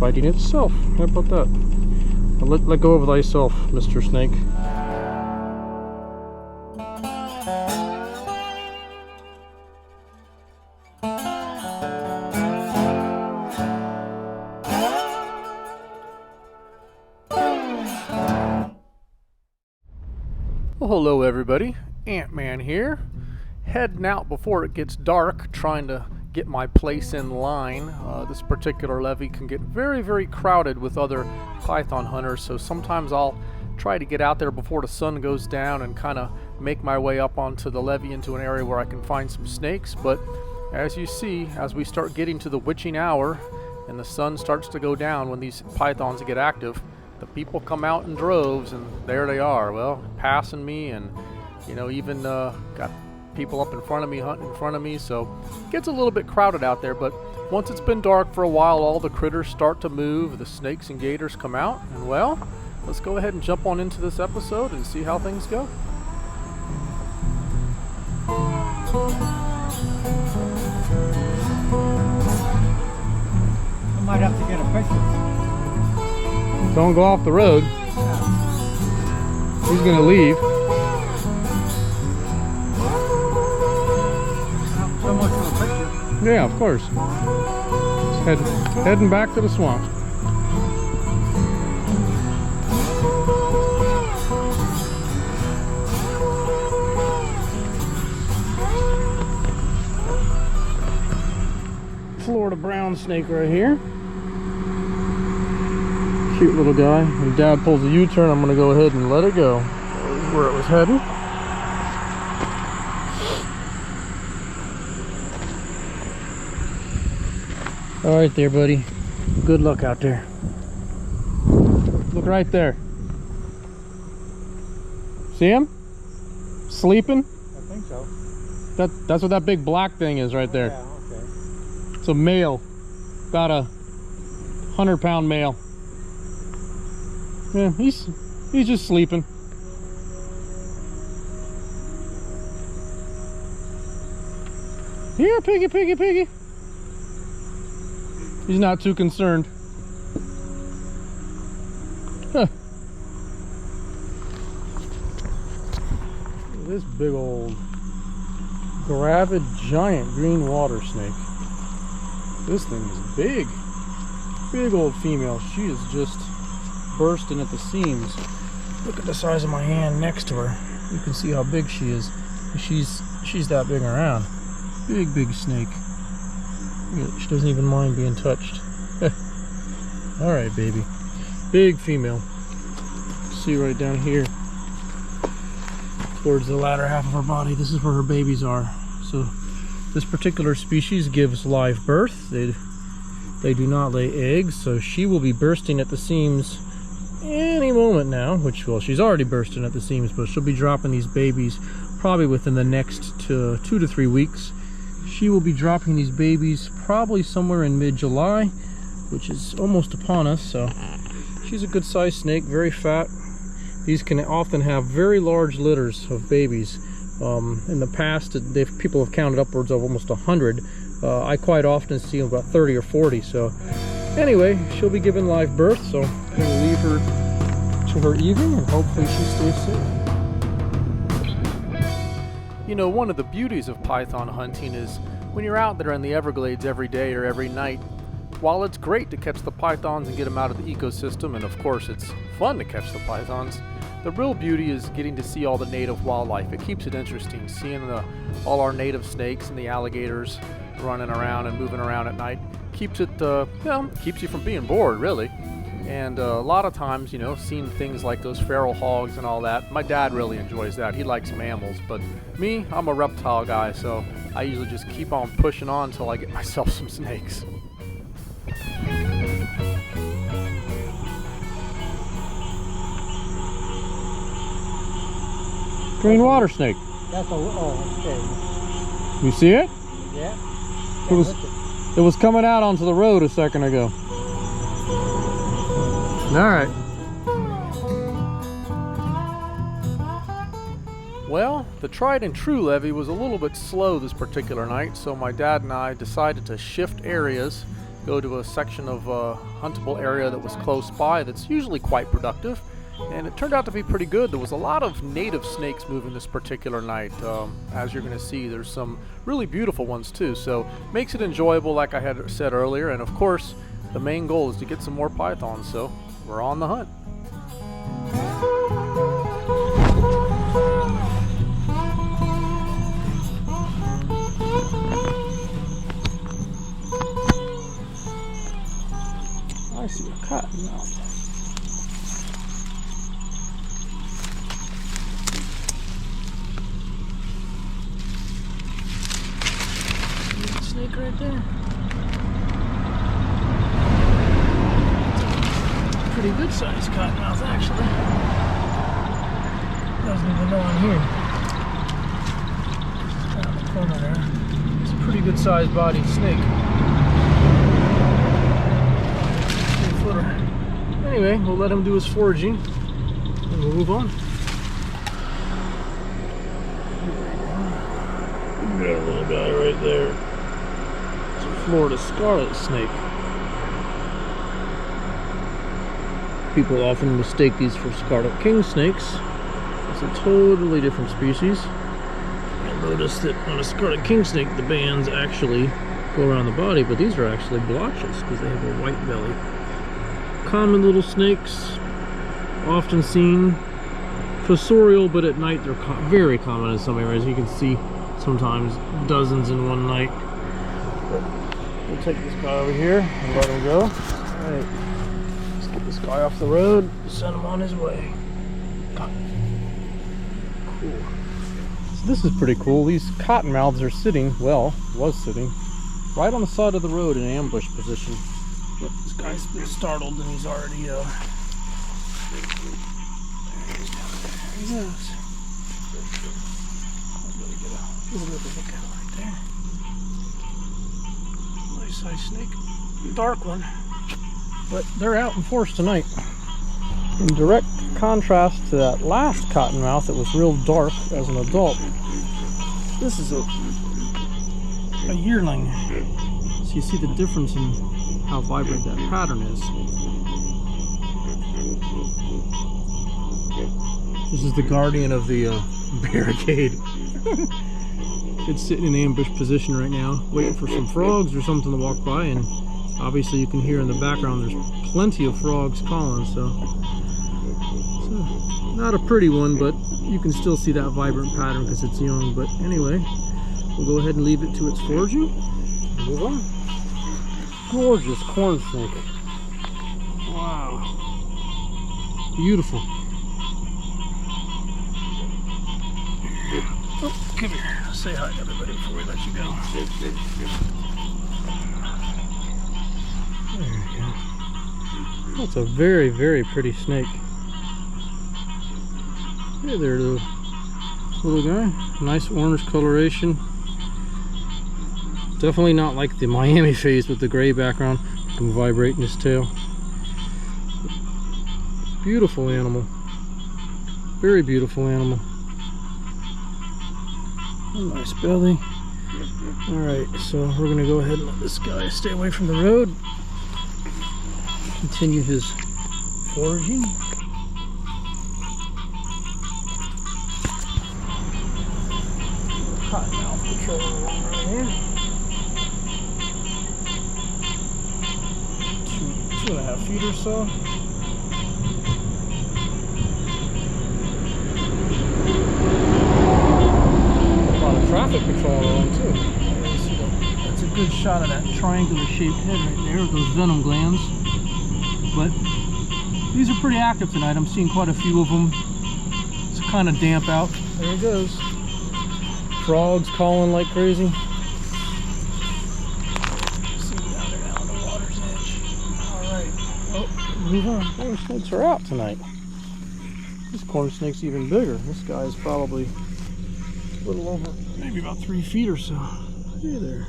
fighting itself. How about that? Let go of thyself, Mr. Snake. Well, hello everybody, Ant-Man here, heading out before it gets dark, trying to get my place in line. This particular levee can get very crowded with other python hunters, so sometimes I'll try to get out there before the sun goes down and kind of make my way up onto the levee into an area where I can find some snakes. But as you see, as we start getting to the witching hour and the sun starts to go down when these pythons get active, the people come out in droves, and there they are, well, passing me, and you know, even got people up in front of me, hunting in front of me, so it gets a little bit crowded out there. But once it's been dark for a while, all the critters start to move, the snakes and gators come out, and well, let's go ahead and jump on into this episode and see how things go. I might have to get a picture. Don't go off the road. He's gonna leave. So much for a picture. Yeah, of course. Heading back to the swamp. Florida brown snake right here. Cute little guy. When Dad pulls a U-turn, I'm gonna go ahead and let it go. There's where it was heading. All right there, buddy. Good luck out there. Look right there. See him? Sleeping? I think so. That's what that big black thing is right there. Yeah, okay. It's a male. About a 100-pound male. Yeah, he's just sleeping. Here, piggy, piggy, piggy. He's not too concerned. Huh. This big old gravid giant green water snake. This thing is big. Big old female. She is just bursting at the seams. Look at the size of my hand next to her. You can see how big she is. She's that big around. Big snake. She doesn't even mind being touched. All right, baby. Big female. See right down here towards the latter half of her body. This is where her babies are. So this particular species gives live birth. They do not lay eggs, so she will be bursting at the seams any moment now, which, well, she's already bursting at the seams, but she'll be dropping these babies probably within the next 2 to 3 weeks. She will be dropping these babies probably somewhere in mid-July, which is almost upon us. So she's a good sized snake, very fat. These can often have very large litters of babies. In the past, people have counted upwards of almost 100. I quite often see about 30 or 40. So anyway, she'll be giving live birth, so I'm going to leave her to her evening, and hopefully she stays safe. You know, one of the beauties of python hunting is when you're out there in the Everglades every day or every night, while it's great to catch the pythons and get them out of the ecosystem, and of course it's fun to catch the pythons, the real beauty is getting to see all the native wildlife. It keeps it interesting, seeing all our native snakes and the alligators running around and moving around at night. Keeps it, keeps you from being bored, really. And a lot of times, you know, seeing things like those feral hogs and all that, my dad really enjoys that. He likes mammals, but me, I'm a reptile guy, so I usually just keep on pushing on until I get myself some snakes. Green water snake. That's okay. You see it? Yeah. It was coming out onto the road a second ago. All right. Well, the tried and true levee was a little bit slow this particular night, so my dad and I decided to shift areas go to a section of huntable area that was close by that's usually quite productive. And it turned out to be pretty good. There was a lot of native snakes moving this particular night. As you're going to see, there's some really beautiful ones too. So makes it enjoyable, like I had said earlier. And of course, the main goal is to get some more pythons. So we're on the hunt. I see a cottonmouth. Snake right there. Pretty good sized cottonmouth, actually. Doesn't even know I'm here. Out in the corner there. It's a pretty good sized bodied snake. 3-footer. Anyway, we'll let him do his foraging and we'll move on. We got a little guy right there. Florida Scarlet snake. People often mistake these for Scarlet King snakes. It's a totally different species. You'll notice that on a Scarlet King snake, the bands actually go around the body, but these are actually blotches because they have a white belly. Common little snakes, often seen fossorial, but at night they're very common in some areas. You can see sometimes dozens in one night. We'll take this guy over here and let him go. Alright, let's get this guy off the road, send him on his way. Cool. So this is pretty cool. These cottonmouths are sitting, was sitting, right on the side of the road in ambush position. But this guy's been startled and he's already, there he goes. I'll really get a little bit of a look at him right there. Nice size snake, dark one, but they're out in force tonight. In direct contrast to that last cottonmouth that was real dark as an adult, this is a yearling. So you see the difference in how vibrant that pattern is. This is the guardian of the barricade. It's sitting in ambush position right now, waiting for some frogs or something to walk by, and obviously you can hear in the background there's plenty of frogs calling, so not a pretty one, but you can still see that vibrant pattern because it's young. But anyway, we'll go ahead and leave it to its foraging. Move on. Gorgeous corn snake. Wow. Beautiful. Oh, come here. Say hi to everybody before we let you go. There you go. That's a very, very pretty snake. Hey there, little guy. Nice orange coloration. Definitely not like the Miami face with the gray background. You can vibrate in his tail. Beautiful animal. Very beautiful animal. A nice belly. Alright, so we're going to go ahead and let this guy stay away from the road. Continue his foraging. Cottonmouth patrol right here. 2.5 feet or so. Traffic patrol along too. That's a good shot of that triangular shaped head right there with those venom glands. But these are pretty active tonight. I'm seeing quite a few of them. It's kind of damp out. There it goes. Frogs calling like crazy. See down there now on the water's edge. Alright. Oh, move on. Corn snakes are out tonight. This corn snake's even bigger. This guy's probably a little over, maybe about 3 feet or so. Hey there.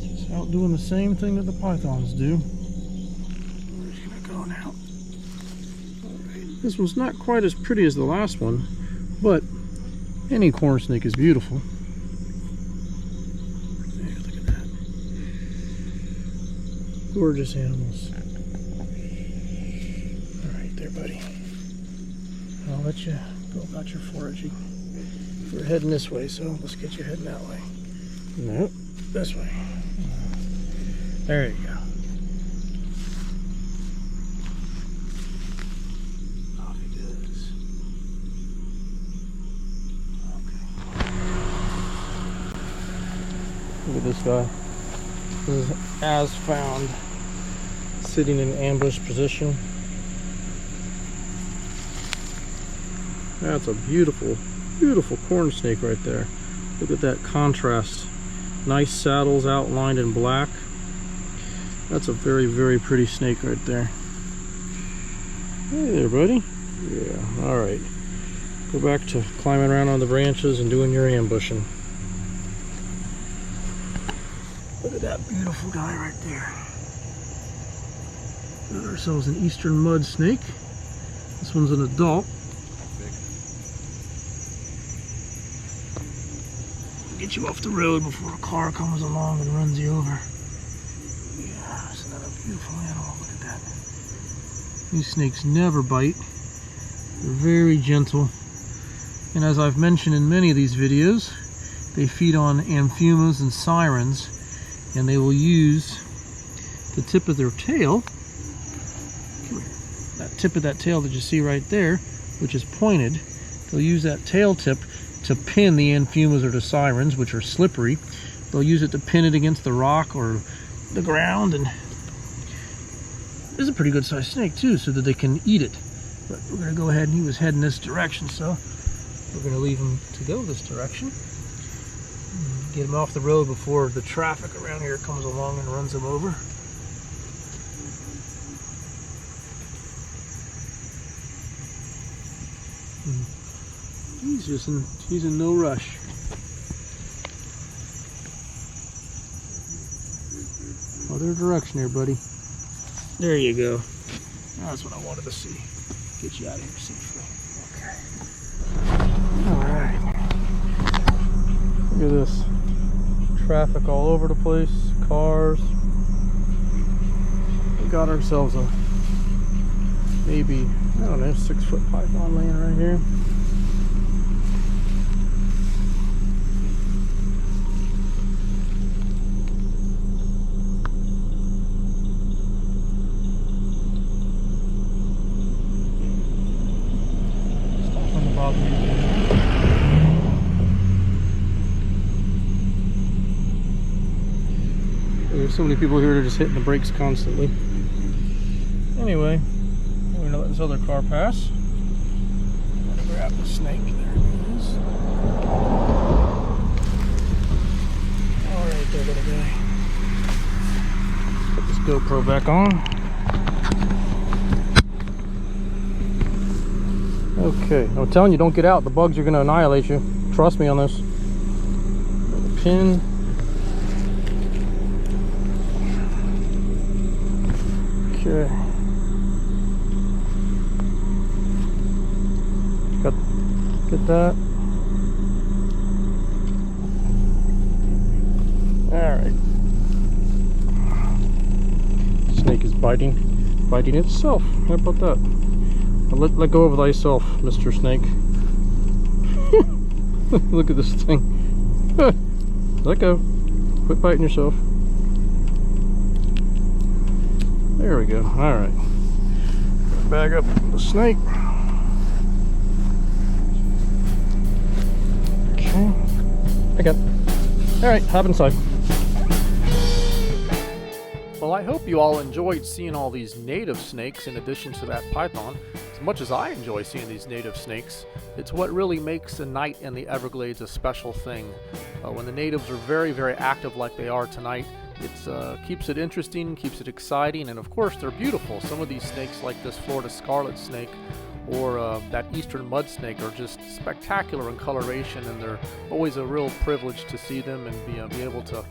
Just out doing the same thing that the pythons do. We're just gonna go now. Alright. This one's not quite as pretty as the last one, but any corn snake is beautiful. There Gorgeous animals. Alright there, buddy. I'll let you go about your foraging. We're heading this way, so let's get you heading that way. Nope, this way. There you go. Off he goes. Okay. Look at this guy. This is as found, sitting in ambush position. That's a beautiful, beautiful corn snake right there. Look at that contrast. Nice saddles outlined in black. That's a very, very pretty snake right there. Hey there, buddy. Yeah, alright. Go back to climbing around on the branches and doing your ambushing. Look at that beautiful guy right there. Got ourselves an eastern mud snake. This one's an adult. Get you off the road before a car comes along and runs you over. Yeah, isn't that a beautiful animal? Look at that. These snakes never bite. They're very gentle. And as I've mentioned in many of these videos, they feed on amphumas and sirens, and they will use the tip of their tail, that tip of that tail that you see right there, which is pointed. They'll use that tail tip to pin the amphumas or the sirens, which are slippery. They'll use it to pin it against the rock or the ground, and this is a pretty good sized snake too, so that they can eat it. But we're going to go ahead, and he was heading this direction, so we're going to leave him to go this direction. Get him off the road before the traffic around here comes along and runs him over. He's in no rush. Other direction here, buddy. There you go. That's what I wanted to see. Get you out of here safely. Okay. Alright. Look at this. Traffic all over the place. Cars. We got ourselves a maybe, I don't know, 6-foot python laying right here. There's so many people here that are just hitting the brakes constantly. Anyway, we're gonna let this other car pass. I'm gonna grab the snake. There it is. Alright there, little guy. Put this GoPro back on. Okay, I'm telling you, don't get out. The bugs are gonna annihilate you. Trust me on this. The pin. Okay. Get that. Alright. Snake is biting itself. How about that? Let go of thyself, Mr. Snake. Look at this thing. Let go. Quit biting yourself. There we go. Alright. Bag up the snake. Okay. I got it. Alright, hop inside. Well, I hope you all enjoyed seeing all these native snakes in addition to that python. As much as I enjoy seeing these native snakes, it's what really makes a night in the Everglades a special thing. When the natives are very, very active like they are tonight, it keeps it interesting, keeps it exciting, and of course they're beautiful. Some of these snakes, like this Florida Scarlet snake, or that eastern mud snake are just spectacular in coloration, and they're always a real privilege to see them and be able to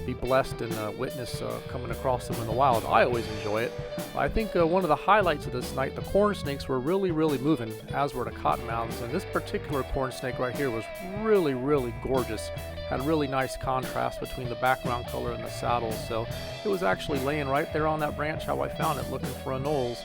be blessed and witness coming across them in the wild. I always enjoy it. I think one of the highlights of this night, the corn snakes were really moving, as were the cottonmouths, and this particular corn snake right here was really gorgeous. Had a really nice contrast between the background color and the saddle, so it was actually laying right there on that branch how I found it, looking for anoles.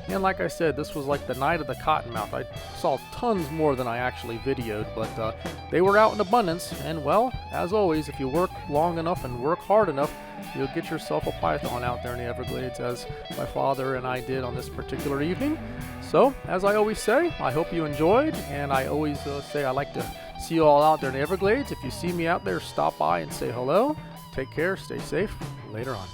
And like I said, this was like the night of the cottonmouth. I saw tons more than I actually videoed, but they were out in abundance. And well, as always, if you work long enough and work hard enough, you'll get yourself a python out there in the Everglades, as my father and I did on this particular evening. So, as I always say, I hope you enjoyed, and I always say I like to see you all out there in the Everglades. If you see me out there, stop by and say hello. Take care, stay safe. Later on.